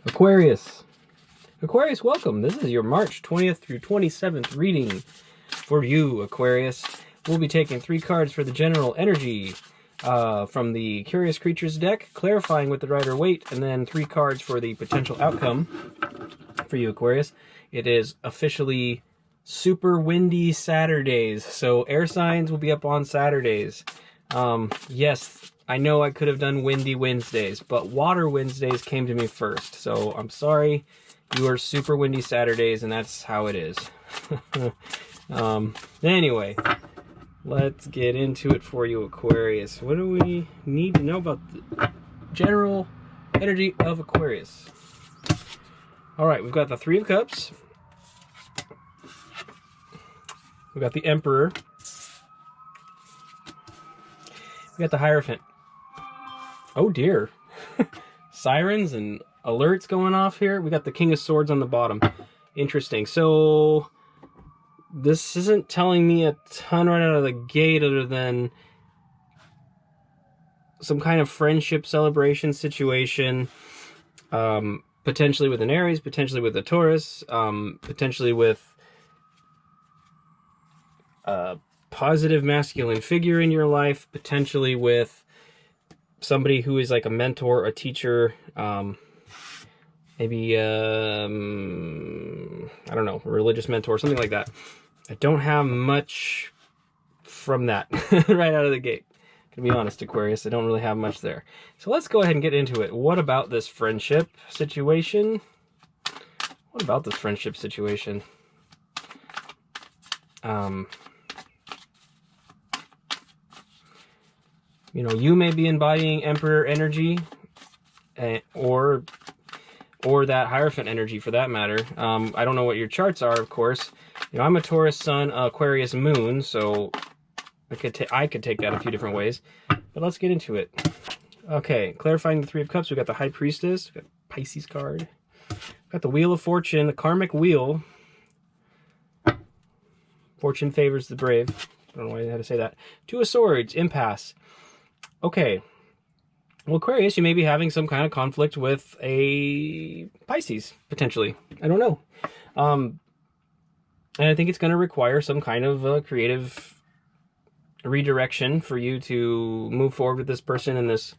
Aquarius. Aquarius, welcome. This is your March 20th through 27th reading for you, Aquarius. We'll be taking 3 cards for the general energy from the Curious Creatures deck, clarifying with the Rider-Waite, and then 3 cards for the potential outcome for you, Aquarius. It is officially super windy Saturdays, so air signs will be up on Saturdays. Yes, I know I could have done windy Wednesdays, but water Wednesdays came to me first, so I'm sorry. You are super windy Saturdays, and that's how it is. Anyway, let's get into it for you, Aquarius. What do we need to know about the general energy of Aquarius? All right, we've got the 3 of Cups. We've got the Emperor. We got the Hierophant. Oh dear. Sirens and alerts going off here. We got the King of Swords on the bottom. Interesting. So this isn't telling me a ton right out of the gate other than some kind of friendship celebration situation. Potentially with an Aries, potentially with a Taurus, potentially with a positive masculine figure in your life, potentially with somebody who is like a mentor, a teacher, maybe, I don't know, a religious mentor, something like that. I don't have much from that right out of the gate. To be honest, Aquarius, I don't really have much there. So let's go ahead and get into it. What about this friendship situation? What about this friendship situation? You know, you may be embodying Emperor energy, or that Hierophant energy for that matter. I don't know what your charts are, of course. You know, I'm a Taurus Sun, Aquarius Moon, so I could take that a few different ways. But let's get into it. Okay, clarifying the 3 of Cups, we got the High Priestess, we got Pisces card. We've got the Wheel of Fortune, the Karmic Wheel. Fortune favors the brave. I don't know how to say that. 2 of Swords, Impasse. Okay, well, Aquarius, you may be having some kind of conflict with a Pisces, potentially. I don't know. And I think it's going to require some kind of creative redirection for you to move forward with this person in this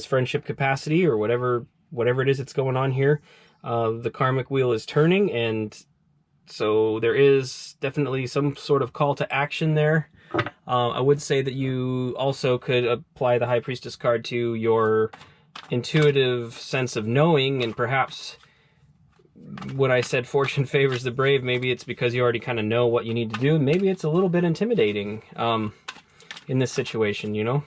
friendship capacity, or whatever it is that's going on here. The karmic wheel is turning, and so there is definitely some sort of call to action there. I would say that you also could apply the High Priestess card to your intuitive sense of knowing, and perhaps when I said fortune favors the brave, maybe it's because you already kind of know what you need to do. Maybe it's a little bit intimidating in this situation, you know?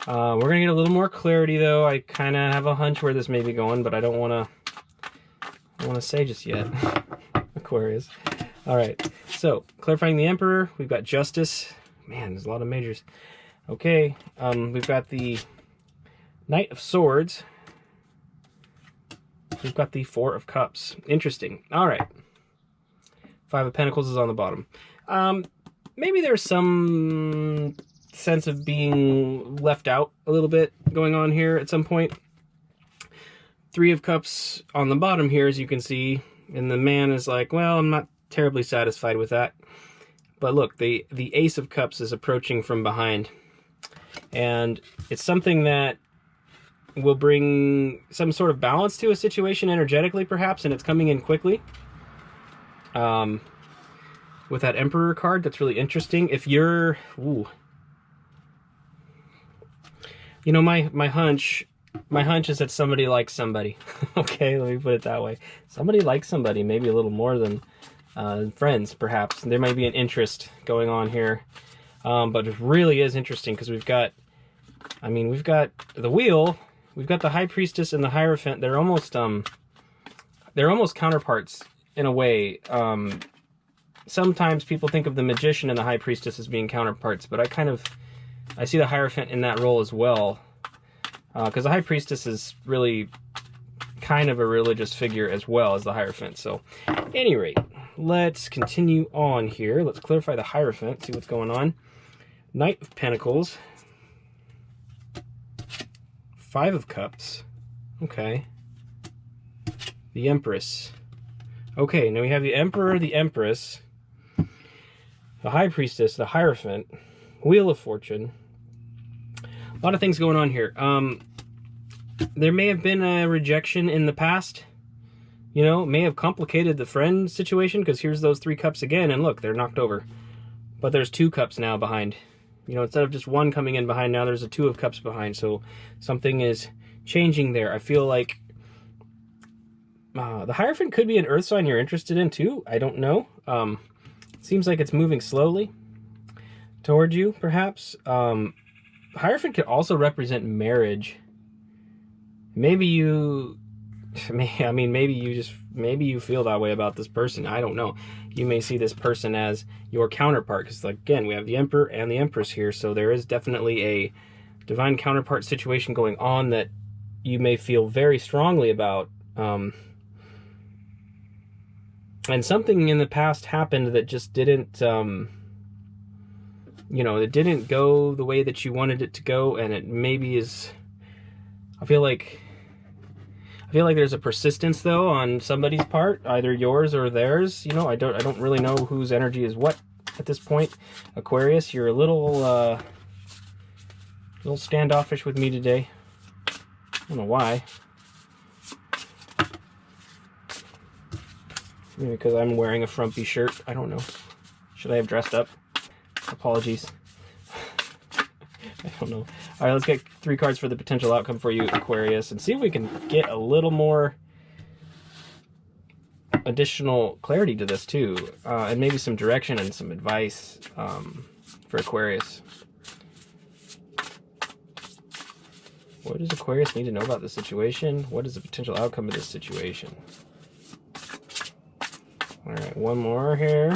We're going to get a little more clarity, though. I kind of have a hunch where this may be going, but I don't want to say just yet. Aquarius. All right, so clarifying the Emperor, we've got Justice. Man, there's a lot of majors. Okay, we've got the Knight of Swords. We've got the 4 of Cups. Interesting. All right. 5 of Pentacles is on the bottom. Maybe there's some sense of being left out a little bit going on here at some point. 3 of Cups on the bottom here, as you can see, and the man is like, well, I'm not terribly satisfied with that. But look, the Ace of Cups is approaching from behind, and it's something that will bring some sort of balance to a situation energetically, perhaps, and it's coming in quickly. With that Emperor card, that's really interesting. If you're, you know, my hunch is that somebody likes somebody. Okay, let me put it that way. Somebody likes somebody, maybe a little more than friends, perhaps. There might be an interest going on here, but it really is interesting because we've got the Wheel, we've got the High Priestess and the Hierophant. They're almost counterparts in a way. Sometimes people think of the Magician and the High Priestess as being counterparts, but I see the Hierophant in that role as well, because the High Priestess is really kind of a religious figure as well as the Hierophant. So, at any rate, let's continue on here. Let's clarify the Hierophant, see what's going on. Knight of Pentacles. 5 of Cups. Okay. the Empress. Okay, now we have the Emperor, the Empress, the High Priestess, the Hierophant, Wheel of Fortune. A lot of things going on here. There may have been a rejection in the past. You know, may have complicated the friend situation, because here's those 3 cups again, and look, they're knocked over. But there's 2 cups now behind. You know, instead of just 1 coming in behind, now there's a 2 of cups behind. So something is changing there. I feel like the Hierophant could be an earth sign you're interested in too. I don't know. Seems like it's moving slowly toward you, perhaps. Hierophant could also represent marriage. Maybe you, I mean, maybe you feel that way about this person. I don't know. You may see this person as your counterpart, because again, we have the Emperor and the Empress here, so there is definitely a divine counterpart situation going on that you may feel very strongly about. And something in the past happened that just didn't, you know, it didn't go the way that you wanted it to go, and it maybe is, I feel like there's a persistence though on somebody's part, either yours or theirs. You know, I don't really know whose energy is what at this point. Aquarius, you're a little standoffish with me today. I don't know why. Maybe because I'm wearing a frumpy shirt. I don't know. Should I have dressed up? Apologies. I don't know. All right, let's get 3 cards for the potential outcome for you, Aquarius, and see if we can get a little more additional clarity to this too, and maybe some direction and some advice for Aquarius. What does Aquarius need to know about this situation? What is the potential outcome of this situation? All right, one more here.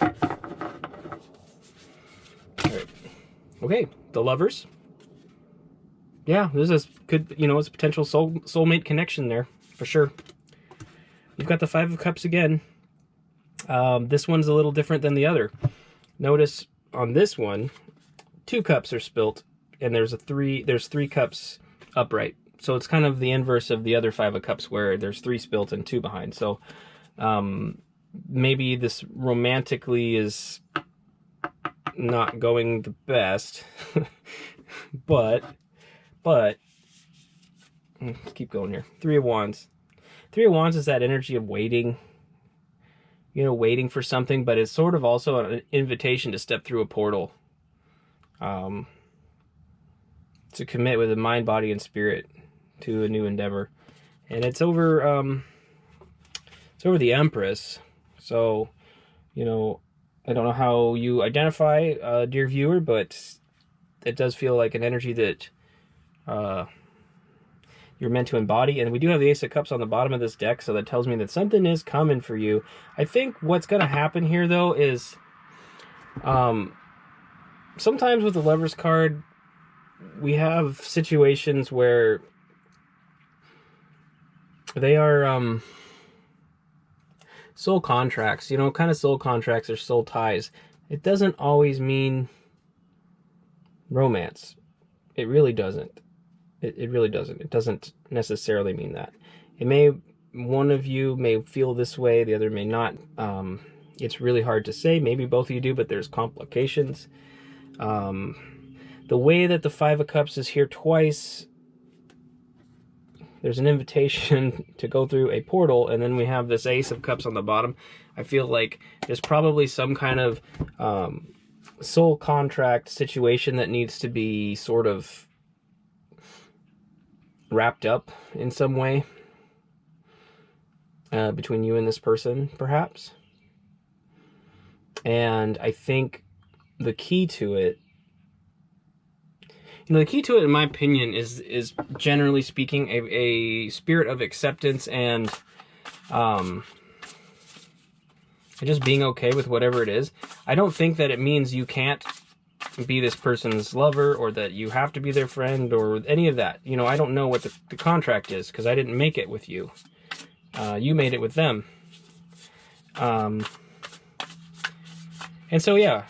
All right. Okay, the Lovers. Yeah, this is could, you know, it's a potential soulmate connection there for sure. You've got the 5 of Cups again. This one's a little different than the other. Notice on this one, 2 cups are spilt, and there's 3 cups upright. So it's kind of the inverse of the other 5 of Cups, where there's 3 spilt and 2 behind. So maybe this romantically is not going the best, but let's keep going here. 3 of Wands. 3 of Wands is that energy of waiting, you know, waiting for something, but it's sort of also an invitation to step through a portal, to commit with the mind, body, and spirit to a new endeavor. And it's over the Empress. So, you know, I don't know how you identify, dear viewer, but it does feel like an energy that you're meant to embody. And we do have the Ace of Cups on the bottom of this deck, so that tells me that something is coming for you. I think what's going to happen here, though, is sometimes with the Lovers card, we have situations where they are soul contracts, you know, kind of soul contracts or soul ties. It doesn't always mean romance. It really doesn't. It really doesn't. It doesn't necessarily mean that. It may, one of you may feel this way, the other may not. It's really hard to say. Maybe both of you do, but there's complications. The way that the 5 of Cups is here twice, there's an invitation to go through a portal, and then we have this Ace of Cups on the bottom. I feel like there's probably some kind of soul contract situation that needs to be sort of wrapped up in some way between you and this person, perhaps. And I think the key to it, you know, the key to it, in my opinion, is generally speaking a spirit of acceptance and just being okay with whatever it is. I don't think that it means you can't be this person's lover, or that you have to be their friend, or any of that. You know, I don't know what the contract is, because I didn't make it with you. You made it with them. And so yeah.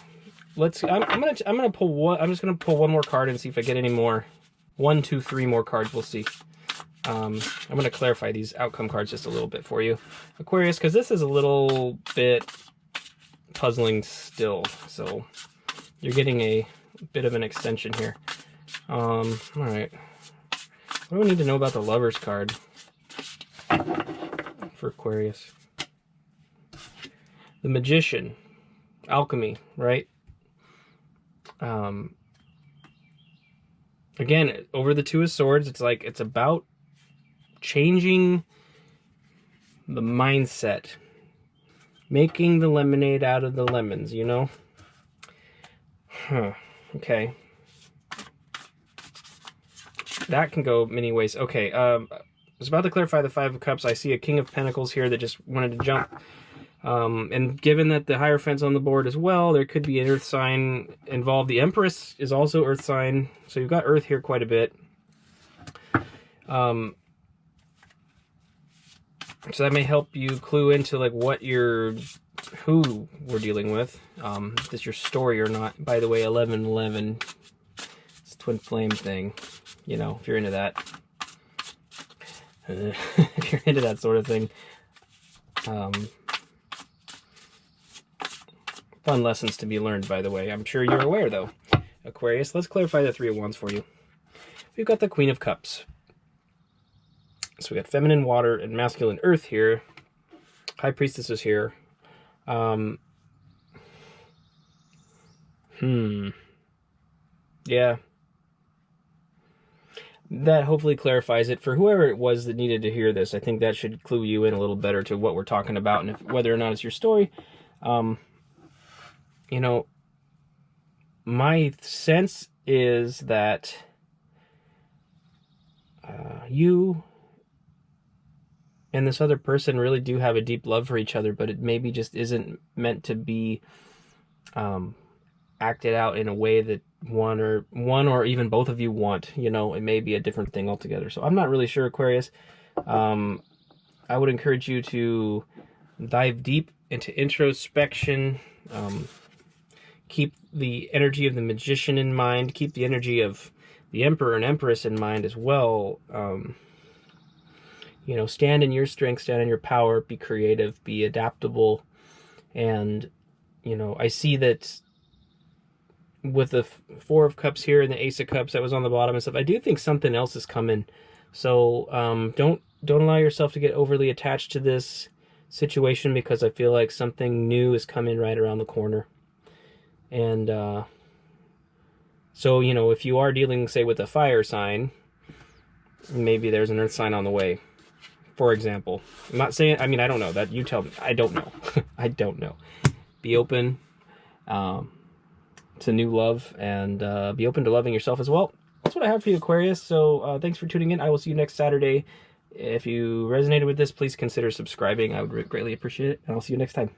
I'm gonna pull one. I'm just gonna pull one more card and see if I get any more. 1, 2, 3 more cards. We'll see. I'm going to clarify these outcome cards just a little bit for you, Aquarius, because this is a little bit puzzling still. So you're getting a bit of an extension here. All right. What do we need to know about the Lover's card for Aquarius? The Magician, alchemy, right? Again, over the Two of Swords, it's like it's about changing the mindset, making the lemonade out of the lemons, you know? Okay. That can go many ways. Okay, I was about to clarify the Five of Cups. I see a King of Pentacles here that just wanted to jump. And given that the Hierophant's on the board as well, there could be an earth sign involved. The Empress is also earth sign, so you've got earth here quite a bit. So that may help you clue into like who we're dealing with. If it's your story or not. By the way, 1111, it's a twin flame thing. You know, if you're into that. If you're into that sort of thing. Fun lessons to be learned, by the way. I'm sure you're aware, though. Aquarius, let's clarify the Three of Wands for you. We've got the Queen of Cups. So we got feminine water and masculine earth here. High Priestess is here. Yeah. That hopefully clarifies it. For whoever it was that needed to hear this, I think that should clue you in a little better to what we're talking about and whether or not it's your story. You know, my sense is that you and this other person really do have a deep love for each other, but it maybe just isn't meant to be acted out in a way that one or even both of you want. You know, it may be a different thing altogether. So I'm not really sure, Aquarius. I would encourage you to dive deep into introspection. Keep the energy of the Magician in mind. Keep the energy of the Emperor and Empress in mind as well. You know, stand in your strength, stand in your power, be creative, be adaptable. And, you know, I see that with the Four of Cups here and the Ace of Cups that was on the bottom and stuff, I do think something else is coming. So don't allow yourself to get overly attached to this situation, because I feel like something new is coming right around the corner. And so, you know, if you are dealing, say, with a fire sign, maybe there's an earth sign on the way, for example. I'm not saying, I mean, I don't know. That you tell me. I don't know. I don't know. Be open to new love, and be open to loving yourself as well. That's what I have for you, Aquarius. So thanks for tuning in. I will see you next Saturday. If you resonated with this, please consider subscribing. I would greatly appreciate it, and I'll see you next time.